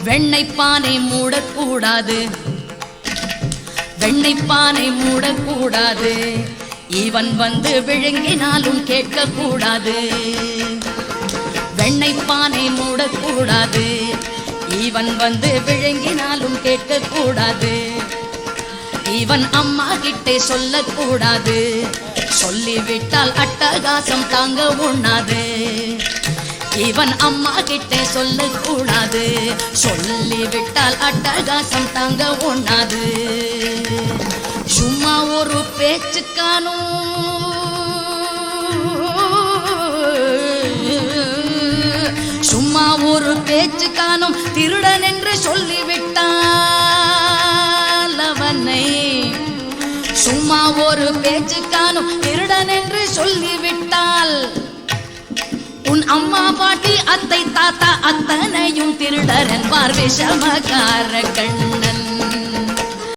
வெண்ணைப்பானை மூடக்கூடாது, வெண்ணைப்பானை மூடக்கூடாது. இவன் வந்து விழுங்கினாலும் கேட்கக்கூடாது. வெண்ணைப்பானை மூடக்கூடாது, இவன் வந்து விழுங்கினாலும் கேட்கக்கூடாது. இவன் அம்மா கிட்டே சொல்லக்கூடாது, சொல்லிவிட்டால் அட்டகாசம் தாங்க உண்ணாது. இவன் அம்மா கிட்டே சொல்லக்கூடாது, சொல்லிவிட்டால் அட்டகாசம் தாங்க உண்ணாது. சும்மா ஒரு பேச்சுக்கானும் சும்மா ஒரு பேச்சுக்கானும் திருடன் என்று சொல்லிவிட்டால் அவனை, சும்மா ஒரு பேச்சுக்கானும் திருடன் என்று சொல்லிவிட்டால் உன் அம்மா பாட்டி அத்தை தாத்தா அத்தனையும் திருடர் என்பார் விஷமக்கார கண்ண.